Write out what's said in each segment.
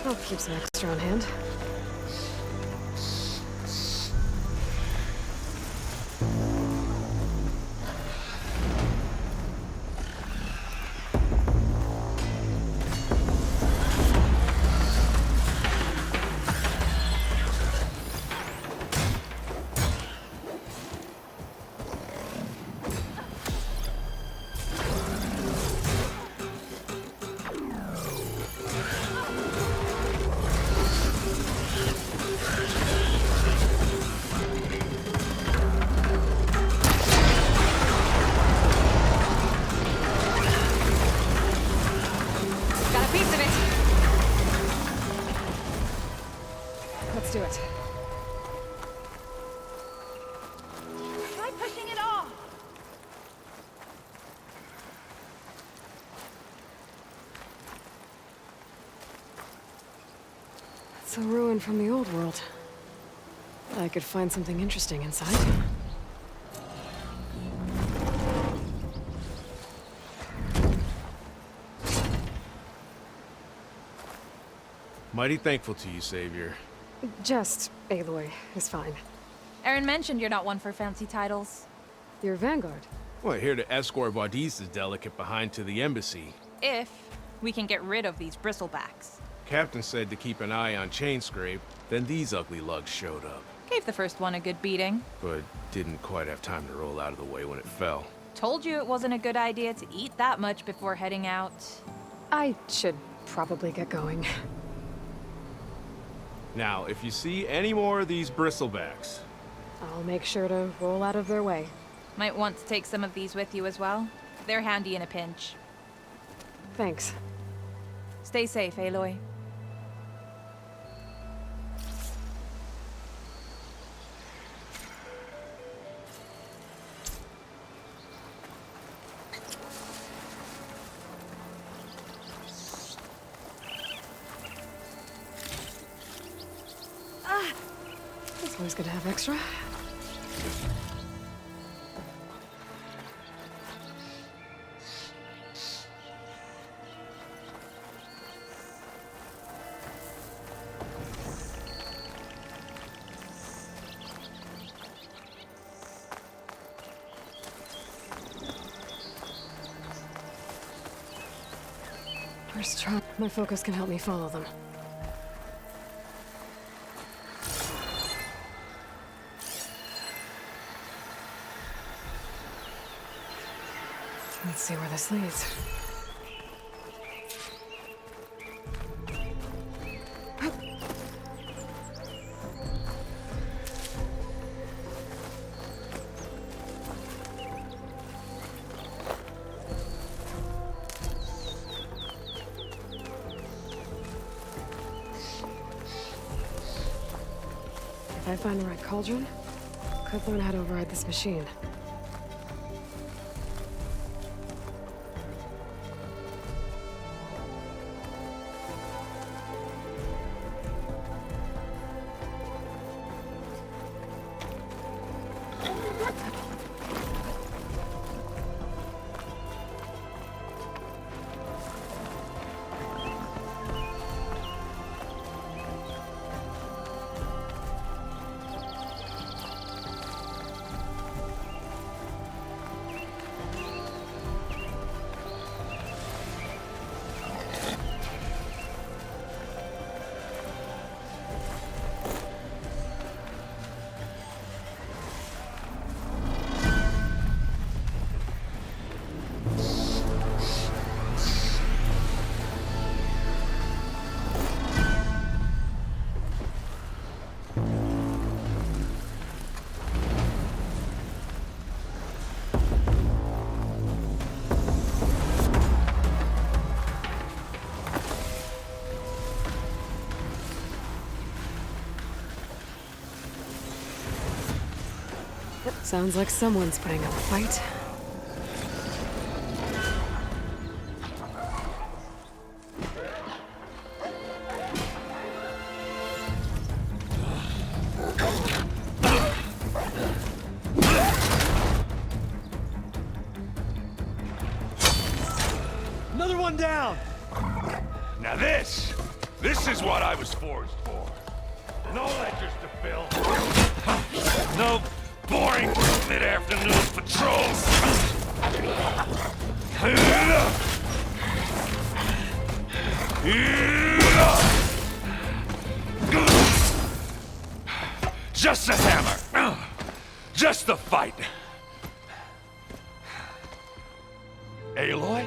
I'll keep some extra on hand. Let's do it. Try pushing it off! It's a ruin from the old world. I could find something interesting inside. Mighty thankful to you, Savior. Just Aloy is fine. Erin mentioned you're not one for fancy titles. You're Vanguard. Well, here to escort Wadis's delicate behind to the embassy. If we can get rid of these bristlebacks. Captain said to keep an eye on Chainscrape, then these ugly lugs showed up. Gave the first one a good beating. But didn't quite have time to roll out of the way when it fell. Told you it wasn't a good idea to eat that much before heading out. I should probably get going. Now, if you see any more of these bristlebacks... I'll make sure to roll out of their way. Might want to take some of these with you as well. They're handy in a pinch. Thanks. Stay safe, Aloy. It's always good to have extra. First try. My focus can help me follow them. Let's see where this leads. If I find the right cauldron, could learn how to override this machine. Sounds like someone's putting up a fight. Another one down! Now this This is what I was forged for. No ledgers to fill. No boring mid-afternoon patrols. Just a hammer. Just the fight. Aloy?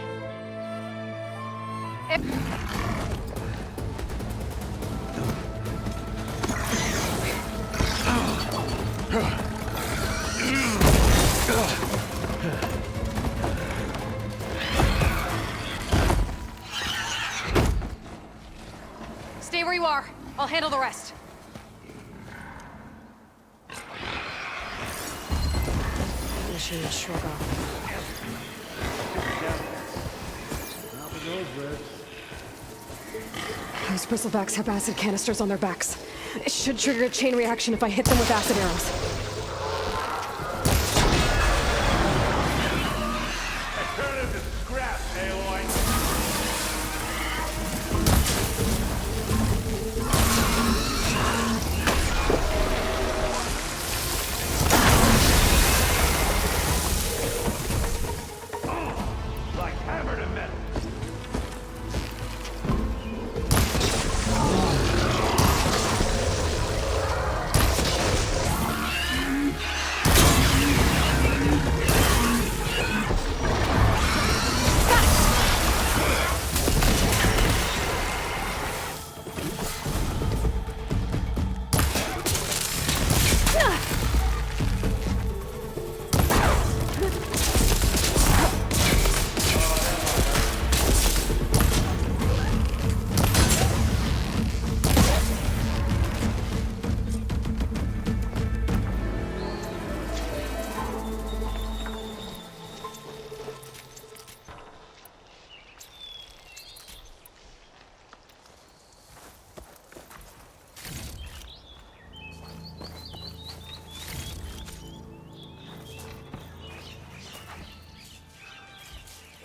Stay where you are. I'll handle the rest. Mission shrug off. Those bristlebacks have acid canisters on their backs. It should trigger a chain reaction if I hit them with acid arrows. Turn it to scrap, Aloy. Like hammer to metal.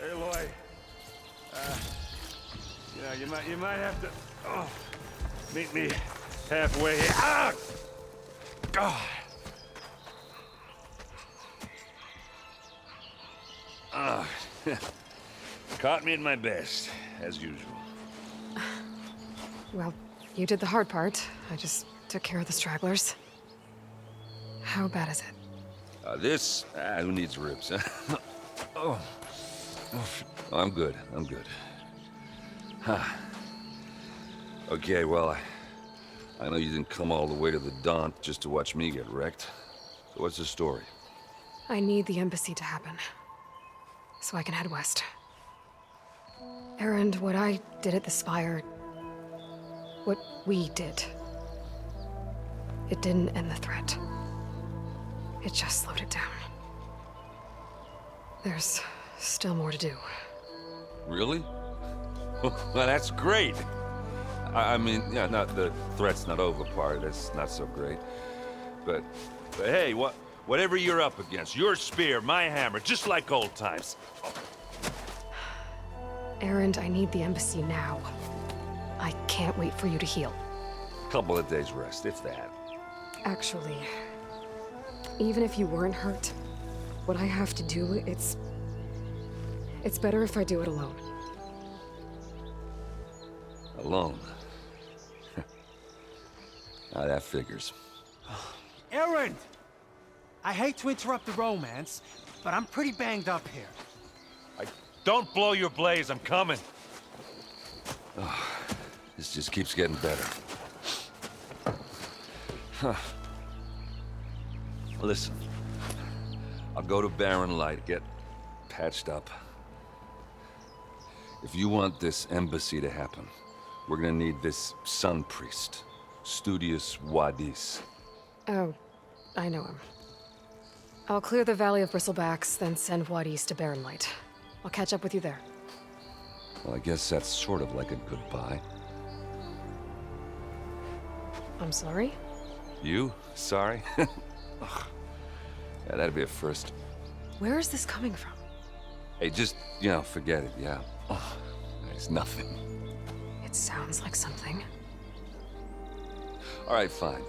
Aloy, you might have to meet me halfway here. Ah! God. Caught me at my best, as usual. Well, you did the hard part. I just took care of the stragglers. How bad is it? Who needs ribs? Oh. I'm good. Huh. Okay, well, I know you didn't come all the way to the Daunt just to watch me get wrecked. So what's the story? I need the embassy to happen, so I can head west. Erend, what I did at the Spire, what we did, it didn't end the threat. It just slowed it down. There's still more to do. Really? Well, that's great. I mean, yeah, not the threat's not over part. That's not so great. But hey, whatever you're up against, your spear, my hammer, just like old times. Erend, I need the embassy now. I can't wait for you to heal. Couple of days rest, if that. Actually, even if you weren't hurt, what I have to do, it's better if I do it alone. Alone? Now that figures. Erend! I hate to interrupt the romance, but I'm pretty banged up here. Don't blow your blaze, I'm coming. Oh, this just keeps getting better. Huh. Listen, I'll go to Barren Light, get patched up. If you want this embassy to happen, we're gonna need this Sun Priest, Studius Wadis. Oh, I know him. I'll clear the Valley of Bristlebacks, then send Wadis to Barren Light. I'll catch up with you there. Well, I guess that's sort of like a goodbye. I'm sorry? You? Sorry? Ugh. Yeah, that'd be a first. Where is this coming from? Hey, just, forget it, yeah. Oh, it's nothing. Sounds like something. All right, fine.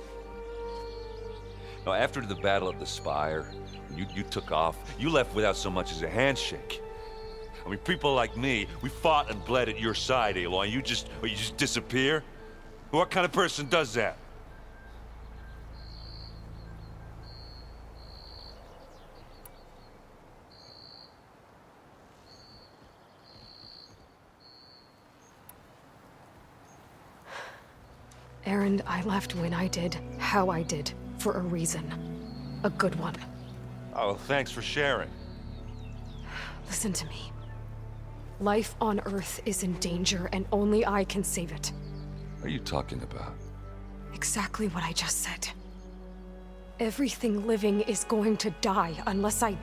Now, after the Battle of the Spire, you took off, you left without so much as a handshake. I mean, people like me, we fought and bled at your side, Aloy, and you just disappear? What kind of person does that? Erend, I left when I did, how I did, for a reason. A good one. Oh, thanks for sharing. Listen to me. Life on Earth is in danger, and only I can save it. What are you talking about? Exactly what I just said. Everything living is going to die unless I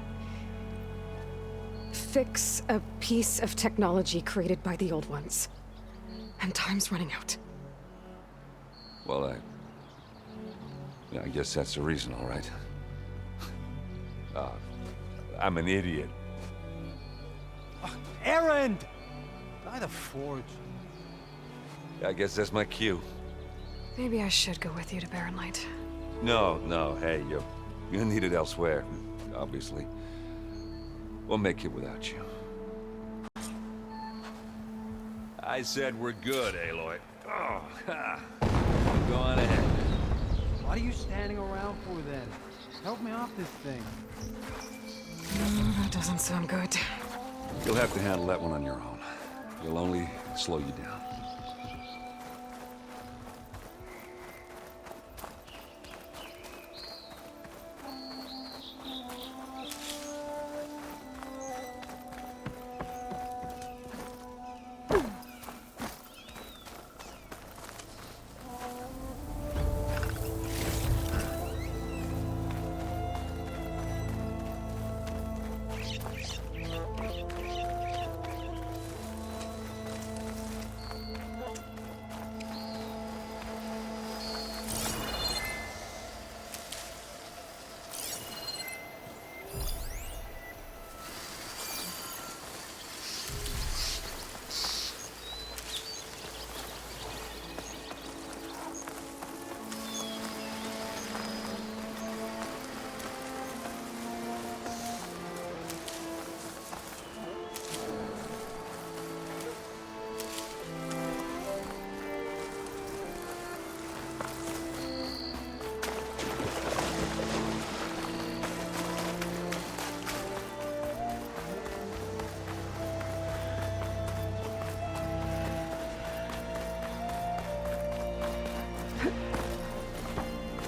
fix a piece of technology created by the old ones. And time's running out. Well, I guess that's the reason, all right. I'm an idiot. Erend! By the Forge. I guess that's my cue. Maybe I should go with you to Barren Light. No, hey, you're needed elsewhere, obviously. We'll make it without you. I said we're good, Aloy. Oh, ha. Go on ahead. What are you standing around for then? Help me off this thing. That doesn't sound good. You'll have to handle that one on your own. It'll only slow you down.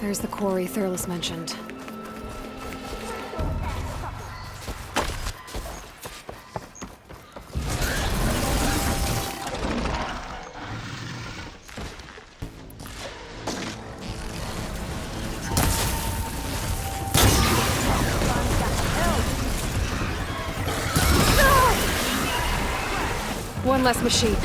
There's the quarry Thurles mentioned. One less machine.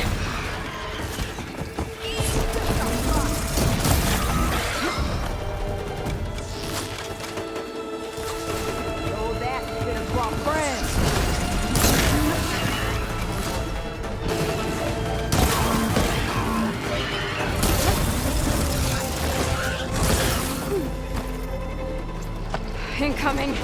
Incoming.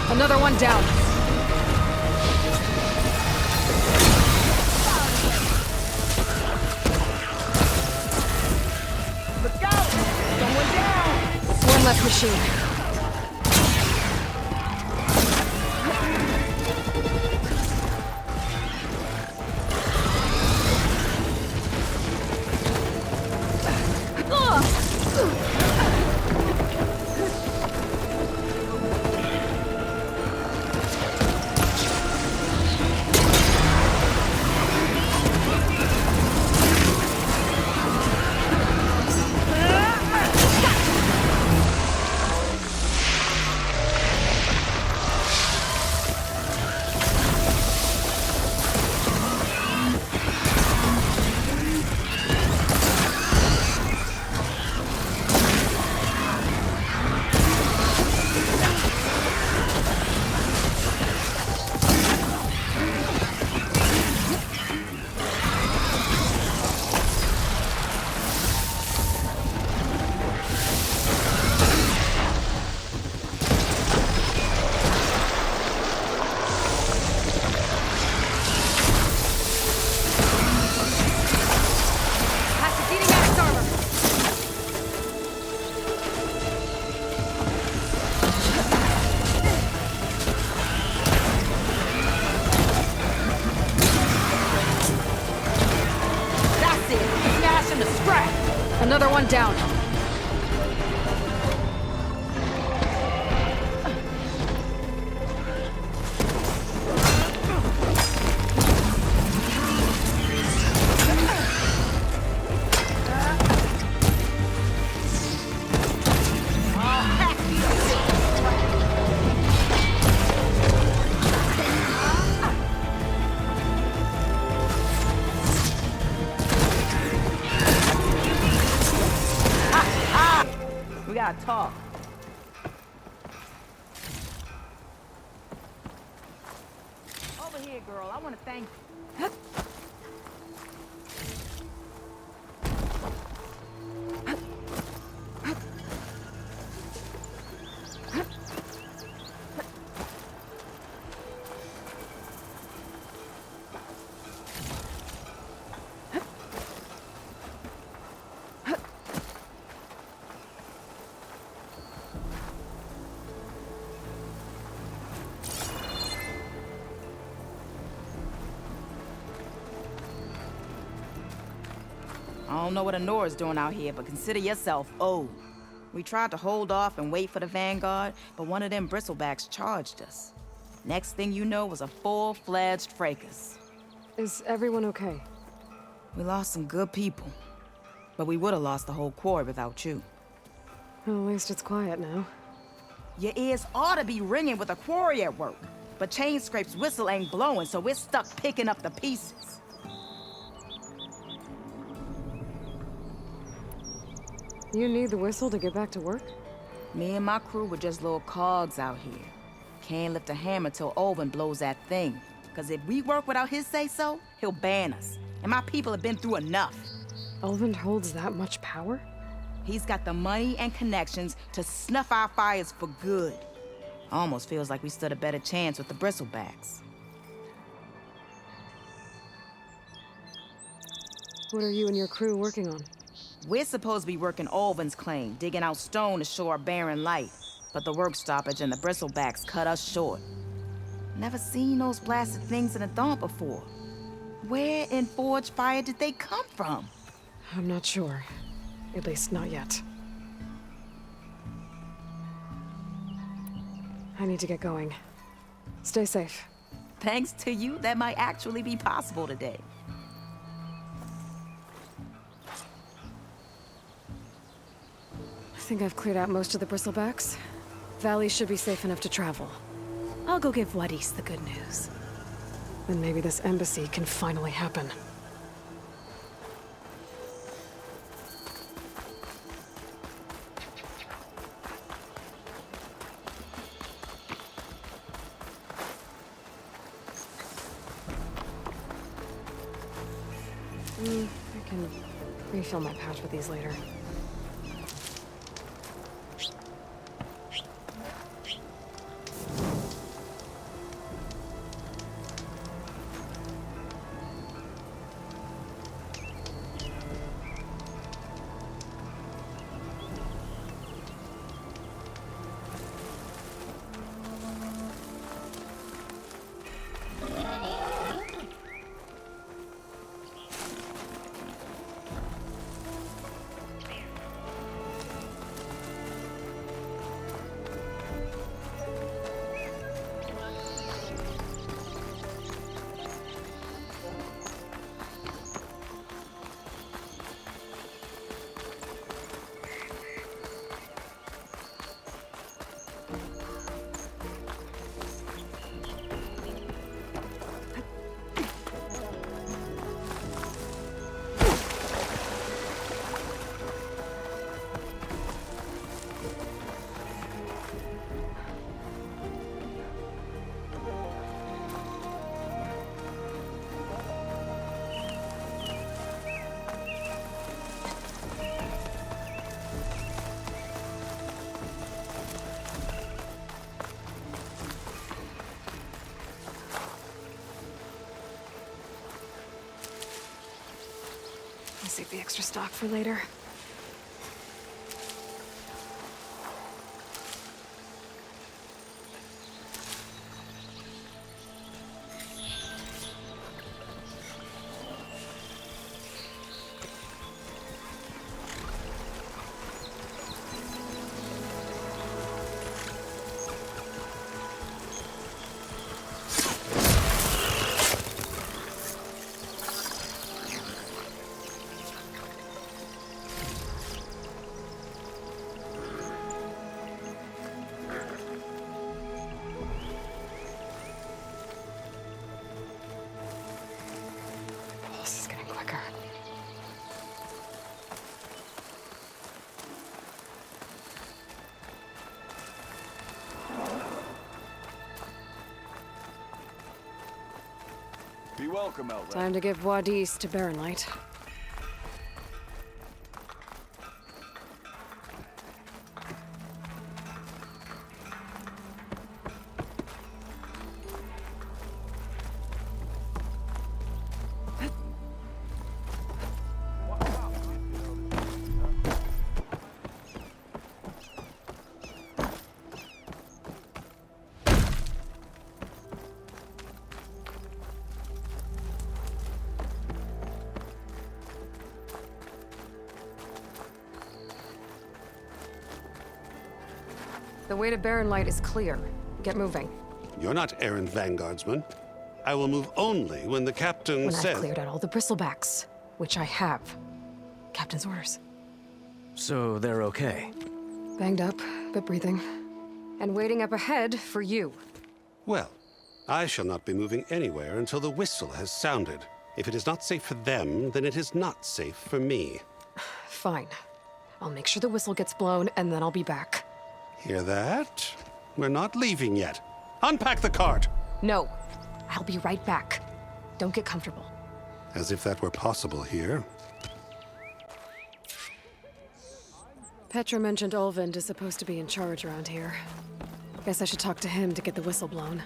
Another one down. Look out! Someone down! One left machine. Gun down! We gotta talk. Over here, girl. I wanna thank you. I don't know what Honora's doing out here, but consider yourself owed. We tried to hold off and wait for the Vanguard, but one of them bristlebacks charged us. Next thing you know was a full-fledged fracas. Is everyone okay? We lost some good people, but we would have lost the whole quarry without you. Well, at least it's quiet now. Your ears ought to be ringing with a quarry at work, but Chainscrape's whistle ain't blowing, so we're stuck picking up the pieces. You need the whistle to get back to work? Me and my crew were just little cogs out here. Can't lift a hammer till Olvin blows that thing. Cause if we work without his say-so, he'll ban us. And my people have been through enough. Elvin holds that much power? He's got the money and connections to snuff our fires for good. Almost feels like we stood a better chance with the bristlebacks. What are you and your crew working on? We're supposed to be working Olvin's claim, digging out stone to show our barren light. But the work stoppage and the bristlebacks cut us short. Never seen those blasted things in a Dawn before. Where in Forge Fire did they come from? I'm not sure. At least not yet. I need to get going. Stay safe. Thanks to you, that might actually be possible today. I think I've cleared out most of the bristlebacks. Valley should be safe enough to travel. I'll go give Wadis the good news. Then maybe this embassy can finally happen. I can refill my pouch with these later. I'll save the extra stock for later. welcome, Elva. Time to give Wadis to Baron Light. The way to Baron Light is clear. Get moving. You're not errand vanguardsman. I will move only when the captain When says... I've cleared out all the bristlebacks, which I have. Captain's orders. So they're okay? Banged up, but breathing. And waiting up ahead for you. Well, I shall not be moving anywhere until the whistle has sounded. If it is not safe for them, then it is not safe for me. Fine. I'll make sure the whistle gets blown, and then I'll be back. Hear that? We're not leaving yet. Unpack the cart! No. I'll be right back. Don't get comfortable. As if that were possible here. Petra mentioned Olvind is supposed to be in charge around here. Guess I should talk to him to get the whistle blown.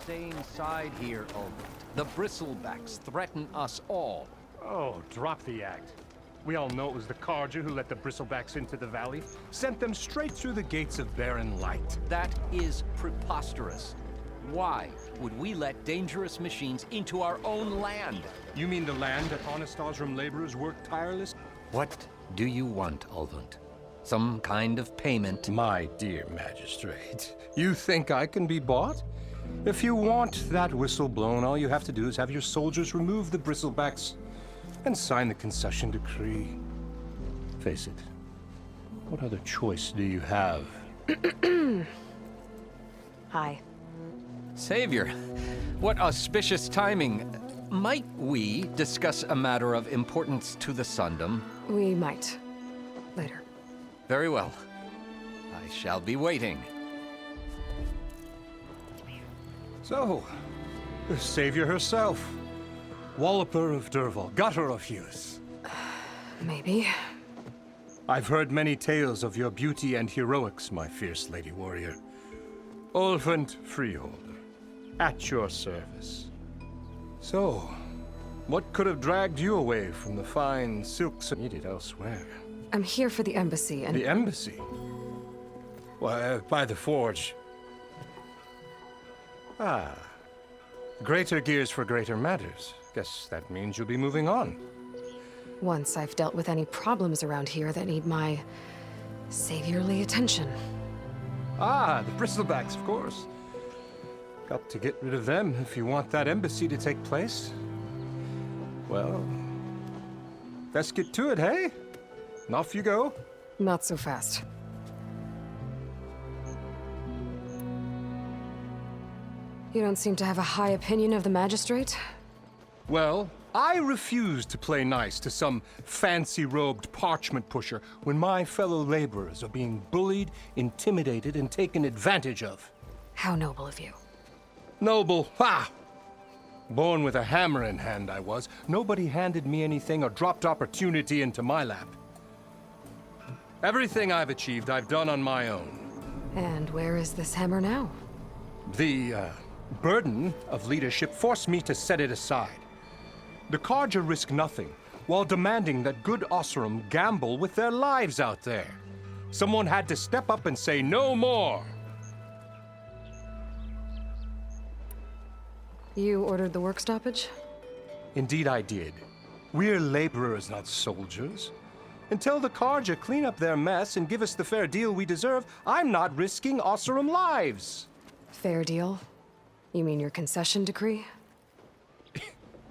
Same side here, Olvind. The bristlebacks threaten us all. Oh, drop the act. We all know it was the Carja who let the bristlebacks into the valley, sent them straight through the gates of Baron Light. That is preposterous. Why would we let dangerous machines into our own land? You mean the land that honest Osram laborers work tireless? What do you want, Olvind? Some kind of payment? My dear magistrate, you think I can be bought? If you want that whistle blown, all you have to do is have your soldiers remove the bristlebacks and sign the concession decree. Face it, what other choice do you have? Hi. Savior, what auspicious timing. Might we discuss a matter of importance to the Sundom? We might. Later. Very well. I shall be waiting. So, the savior herself. Walloper of Derval, gutter of youth. Maybe. I've heard many tales of your beauty and heroics, my fierce lady warrior. Olvind Freeholder, at your service. So, what could have dragged you away from the fine silks needed elsewhere? I'm here for the embassy and... The embassy? Why, by the forge. Ah. Greater gears for greater matters. Guess that means you'll be moving on. Once I've dealt with any problems around here that need my saviorly attention. Ah, the bristlebacks, of course. Got to get rid of them if you want that embassy to take place. Well, let's get to it, hey? And off you go. Not so fast. You don't seem to have a high opinion of the magistrate? Well, I refuse to play nice to some fancy-robed parchment pusher when my fellow laborers are being bullied, intimidated, and taken advantage of. How noble of you. Noble, ha! Born with a hammer in hand, I was. Nobody handed me anything or dropped opportunity into my lap. Everything I've achieved, I've done on my own. And where is this hammer now? The, burden of leadership forced me to set it aside. The Carja risk nothing, while demanding that good Osram gamble with their lives out there. Someone had to step up and say no more. You ordered the work stoppage? Indeed I did. We're laborers, not soldiers. Until the Carja clean up their mess and give us the fair deal we deserve, I'm not risking Osram lives. Fair deal? You mean your concession decree?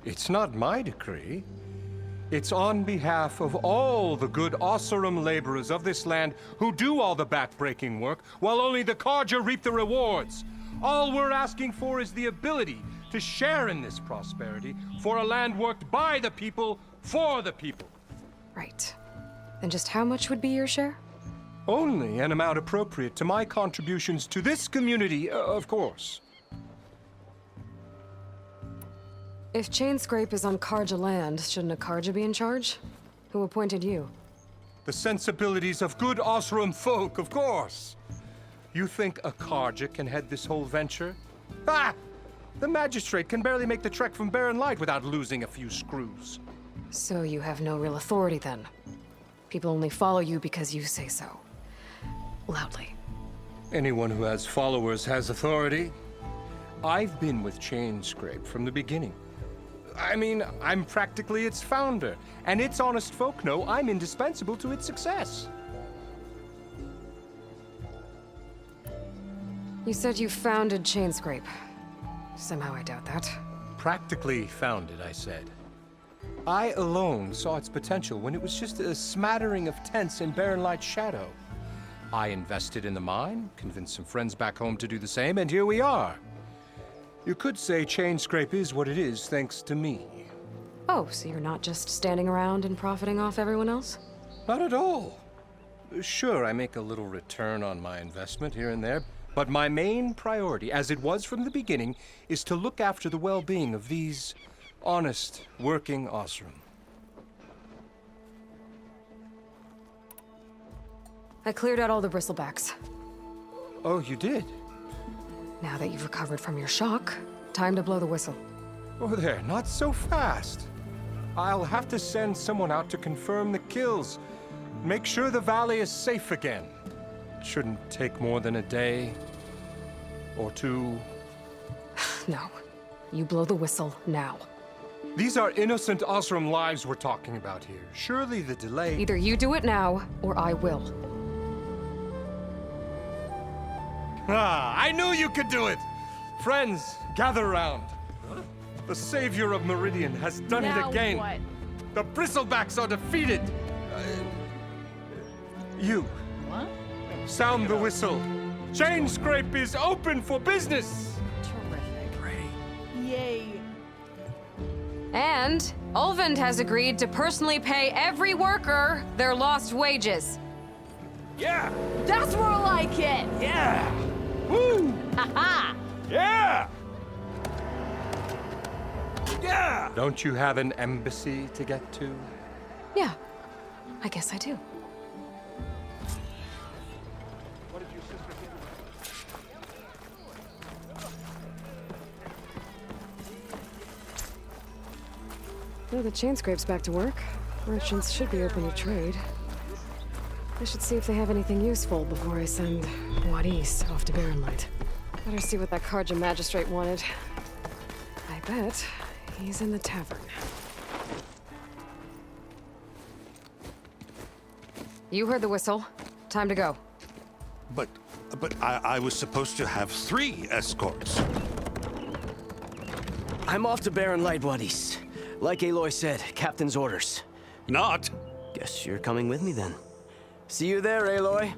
It's not my decree. It's on behalf of all the good Osram laborers of this land who do all the back-breaking work, while only the Carja reap the rewards. All we're asking for is the ability to share in this prosperity for a land worked by the people, for the people. Right. Then just how much would be your share? Only an amount appropriate to my contributions to this community, of course. If Chainscrape is on Karja land, shouldn't a Karja be in charge? Who appointed you? The sensibilities of good Osram folk, of course. You think a Karja can head this whole venture? Ah! The magistrate can barely make the trek from Barren Light without losing a few screws. So you have no real authority then? People only follow you because you say so. Loudly. Anyone who has followers has authority. I've been with Chainscrape from the beginning. I mean, I'm practically its founder, and its honest folk know I'm indispensable to its success. You said you founded Chainscrape. Somehow I doubt that. Practically founded, I said. I alone saw its potential when it was just a smattering of tents in Barren Light's shadow. I invested in the mine, convinced some friends back home to do the same, and here we are. You could say Chainscrape is what it is thanks to me. Oh, so you're not just standing around and profiting off everyone else? Not at all. Sure, I make a little return on my investment here and there, but my main priority, as it was from the beginning, is to look after the well-being of these honest, working Osram. I cleared out all the bristlebacks. Oh, you did? Now that you've recovered from your shock, time to blow the whistle. Oh, there, not so fast. I'll have to send someone out to confirm the kills. Make sure the valley is safe again. It shouldn't take more than a day or two. No. You blow the whistle now. These are innocent Osram lives we're talking about here. Surely the delay... Either you do it now, or I will. Ah, I knew you could do it! Friends, gather around. The savior of Meridian has done it again. What? The bristlebacks are defeated. You. What? Sound the whistle. Chainscrape is open for business. Terrific. Yay. And Ulvund has agreed to personally pay every worker their lost wages. Yeah! That's more like it. Yeah! Woo! Haha. Yeah! Yeah! Don't you have an embassy to get to? Yeah, I guess I do. Now the Chainscrape's back to work, merchants should be open to trade. I should see if they have anything useful before I send Wadis off to Barren Light. Better see what that Karja magistrate wanted. I bet he's in the tavern. You heard the whistle. Time to go. But I was supposed to have 3 escorts. I'm off to Barren Light, Wadis. Like Aloy said, Captain's orders. Not. Guess you're coming with me then. See you there, Aloy.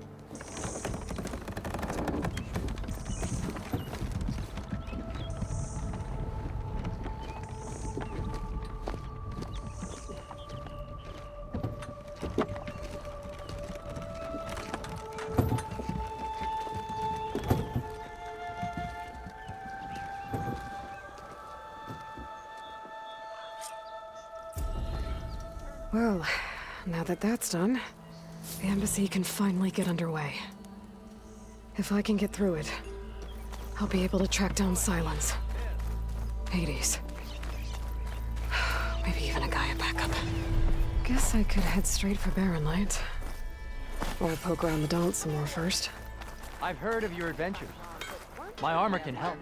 Well, now that that's done, the embassy can finally get underway. If I can get through it, I'll be able to track down Silence. Hades. Maybe even a Gaia backup. Guess I could head straight for Barren Light. Or poke around the Daunt some more first. I've heard of your adventures. My armor can help.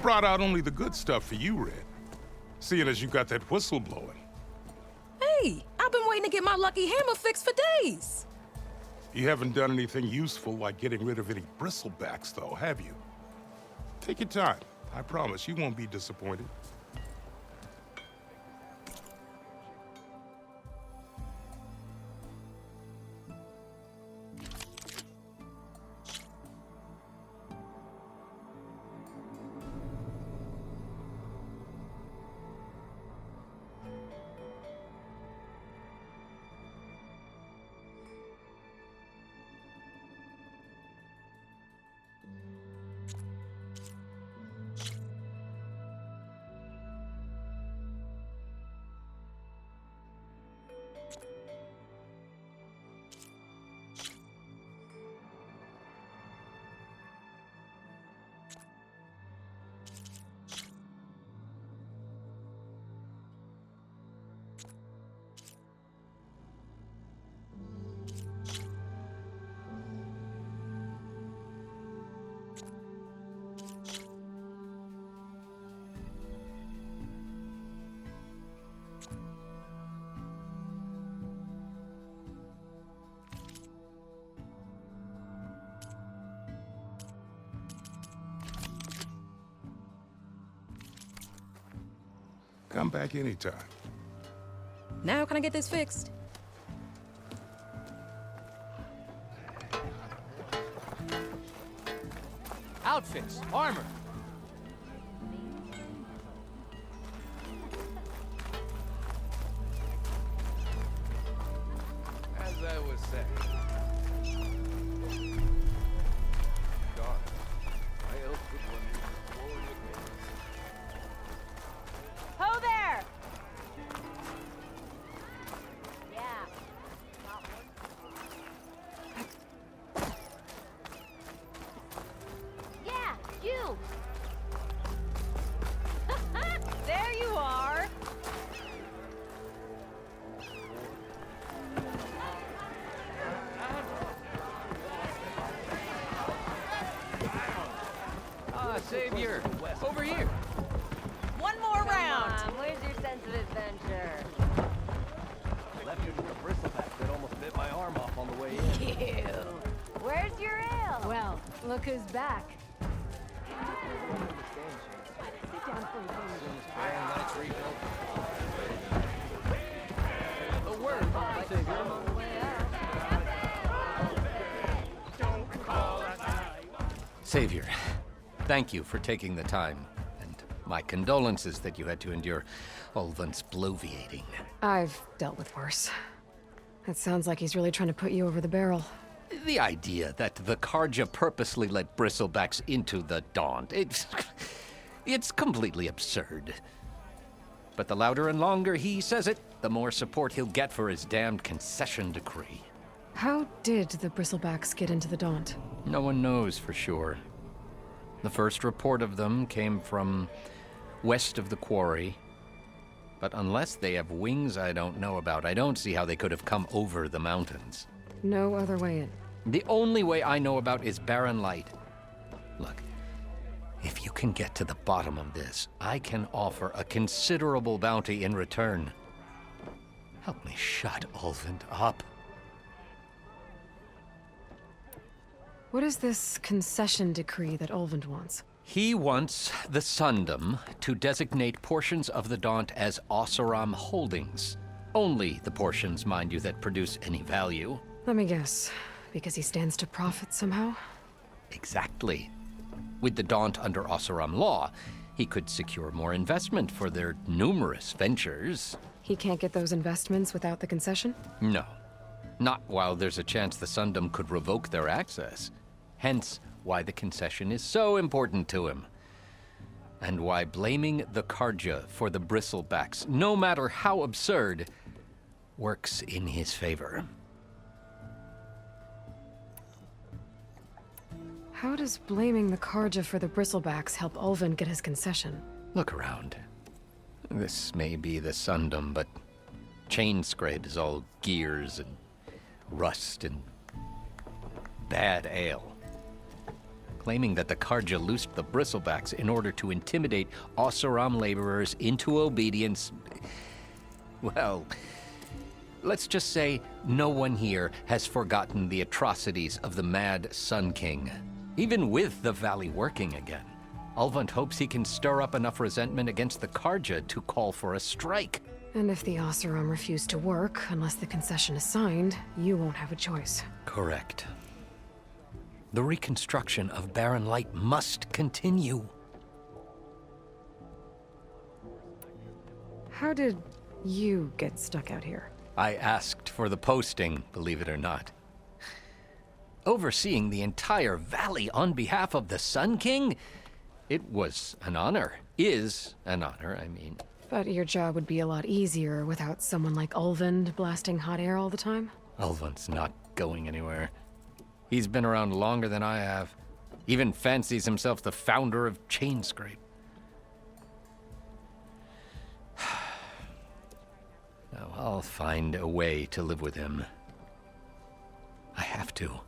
Brought out only the good stuff for you, Red. Seeing as you got that whistle blowing. Hey, I've been waiting to get my lucky hammer fixed for days. You haven't done anything useful like getting rid of any bristlebacks, though, have you? Take your time. I promise you won't be disappointed. Come back anytime. Now can I get this fixed? Outfits, armor. As I was saying. God, I hope this one is for the Ho there! Yeah. Yeah, you! There you are! Savior, over here. One more round! Where's your sense of adventure? Left it with a bristleback that almost bit my arm off on the way in. Ew. Where's your ale? Well, look who's back. Sit down for A word, Savior. Savior, thank you for taking the time, and my condolences that you had to endure Ulvin's bloviating. I've dealt with worse. It sounds like he's really trying to put you over the barrel. The idea that the Karja purposely let bristlebacks into the Daunt, it's completely absurd. But the louder and longer he says it, the more support he'll get for his damned concession decree. How did the bristlebacks get into the Daunt? No one knows for sure. The first report of them came from west of the quarry. But unless they have wings I don't know about, I don't see how they could have come over the mountains. No other way in. The only way I know about is barren light. Look, if you can get to the bottom of this, I can offer a considerable bounty in return. Help me shut Ulvin up. What is this concession decree that Ulvin wants? He wants the Sundom to designate portions of the Daunt as Oseram holdings. Only the portions, mind you, that produce any value. Let me guess. Because he stands to profit somehow? Exactly. With the Daunt under Oseram law, he could secure more investment for their numerous ventures. He can't get those investments without the concession? No. Not while there's a chance the Sundom could revoke their access. Hence, why the concession is so important to him. And why blaming the Karja for the bristlebacks, no matter how absurd, works in his favor. How does blaming the Karja for the bristlebacks help Ulvin get his concession? Look around. This may be the Sundom, but Chainscrape is all gears and rust and bad ale. claiming that the Karja loosed the bristlebacks in order to intimidate Oseram laborers into obedience. Well, let's just say no one here has forgotten the atrocities of the Mad Sun King. Even with the valley working again, Ulvund hopes he can stir up enough resentment against the Karja to call for a strike. And if the Oseram refuse to work, unless the concession is signed, you won't have a choice. Correct. The reconstruction of Barren Light must continue. How did you get stuck out here? I asked for the posting, believe it or not. Overseeing the entire valley on behalf of the Sun King? It was an honor. Is an honor, I mean. But your job would be a lot easier without someone like Ulvund blasting hot air all the time? Ulvund's not going anywhere. He's been around longer than I have. Even fancies himself the founder of Chainscrape. Now, I'll find a way to live with him. I have to.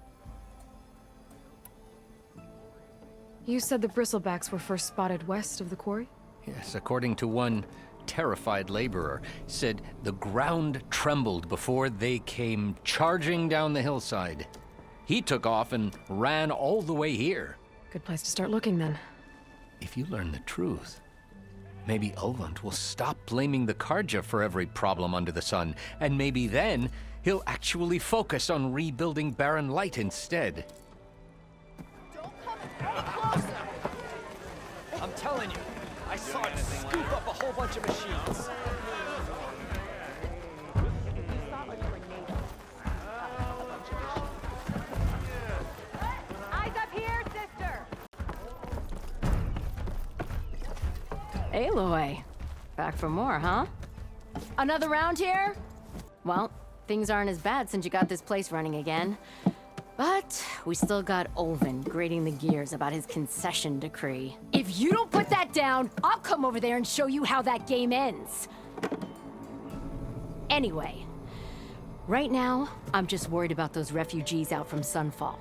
You said the bristlebacks were first spotted west of the quarry? Yes, according to one terrified laborer, said the ground trembled before they came charging down the hillside. He took off and ran all the way here. Good place to start looking, then. If you learn the truth, maybe Ulvund will stop blaming the Karja for every problem under the sun, and maybe then he'll actually focus on rebuilding Barren Light instead. I'm telling you, I saw it scoop up a whole bunch of machines. Eyes up here, sister! Aloy. Back for more, huh? Another round here? Well, things aren't as bad since you got this place running again. But we still got Ulvund grating the gears about his concession decree. If you don't put that down, I'll come over there and show you how that game ends. Anyway, right now, I'm just worried about those refugees out from Sunfall.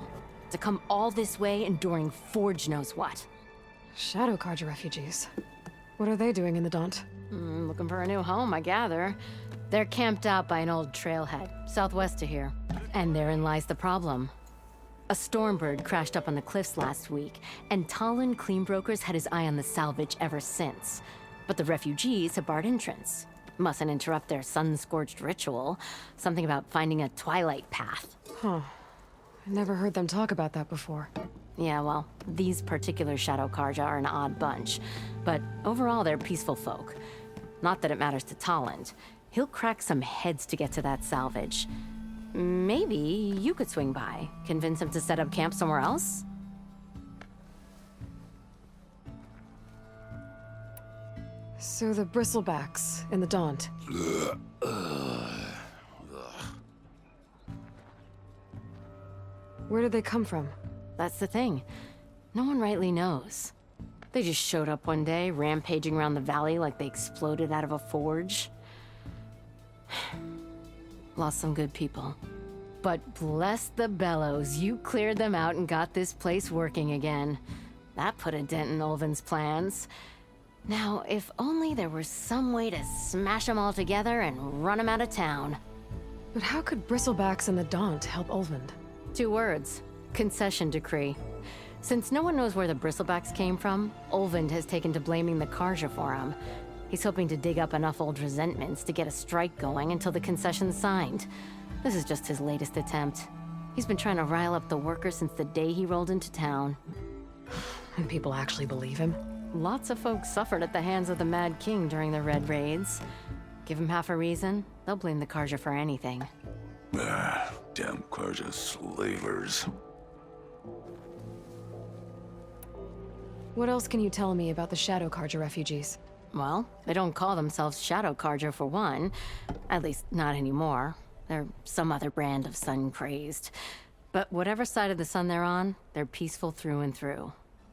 To come all this way enduring Forge knows what. Shadow Karja refugees. What are they doing in the Daunt? Looking for a new home, I gather. They're camped out by an old trailhead, southwest of here. And therein lies the problem. A Stormbird crashed up on the cliffs last week, and Talon Cleanbrokers had his eye on the salvage ever since. But the refugees have barred entrance. Mustn't interrupt their sun-scorched ritual. Something about finding a twilight path. Huh. I never heard them talk about that before. Yeah, well, these particular Shadow Karja are an odd bunch. But overall, they're peaceful folk. Not that it matters to Talon. He'll crack some heads to get to that salvage. Maybe you could swing by, convince him to set up camp somewhere else? So the bristlebacks in the Daunt. Where did they come from? That's the thing. No one rightly knows. They just showed up one day, rampaging around the valley like they exploded out of a forge. Lost some good people. But bless the bellows, you cleared them out and got this place working again. That put a dent in Ulvund's plans. Now, if only there were some way to smash them all together and run them out of town. But how could bristlebacks in the Daunt help Ulvund? 2 words. Concession decree. Since no one knows where the bristlebacks came from, Ulvund has taken to blaming the Karja for them. He's hoping to dig up enough old resentments to get a strike going until the concession's signed. This is just his latest attempt. He's been trying to rile up the workers since the day he rolled into town. And people actually believe him? Lots of folks suffered at the hands of the Mad King during the Red Raids. Give him half a reason, they'll blame the Karja for anything. Damn Karja slavers. What else can you tell me about the Shadow Karja refugees? Well, they don't call themselves Shadow Karja for one. At least, not anymore. They're some other brand of sun-crazed. But whatever side of the sun they're on, they're peaceful through and through.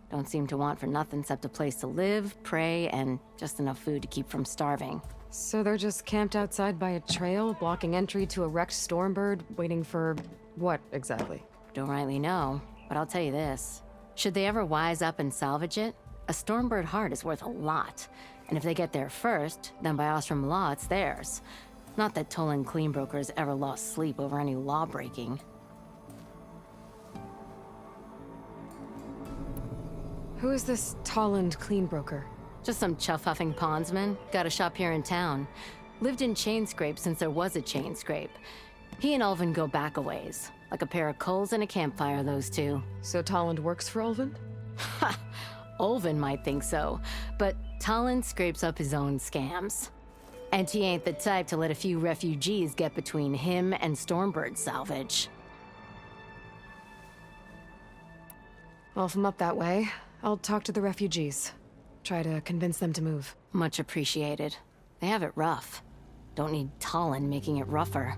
Don't seem to want for nothing except a place to live, pray, and just enough food to keep from starving. So they're just camped outside by a trail, blocking entry to a wrecked Stormbird, waiting for what, exactly? Don't rightly know, but I'll tell you this. Should they ever wise up and salvage it, a Stormbird heart is worth a lot. And if they get there first, then by Ostrom law, it's theirs. Not that Toland Cleanbrokers ever lost sleep over any law breaking. Who is this Toland Cleanbroker? Just some chuff-huffing pondsman. Got a shop here in town. Lived in Chainscrape since there was a Chainscrape. He and Ulvin go back a ways. Like a pair of coals and a campfire, those two. So Toland works for Ulvin? Ha! Ulvin might think so, but Toland scrapes up his own scams. And he ain't the type to let a few refugees get between him and Stormbird salvage. Well, if I'm up that way, I'll talk to the refugees. Try to convince them to move. Much appreciated. They have it rough. Don't need Toland making it rougher.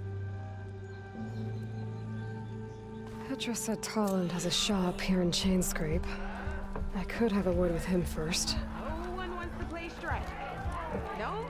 Petra said Toland has a shop here in Chainscrape. I could have a word with him first. No one wants to play strike. No?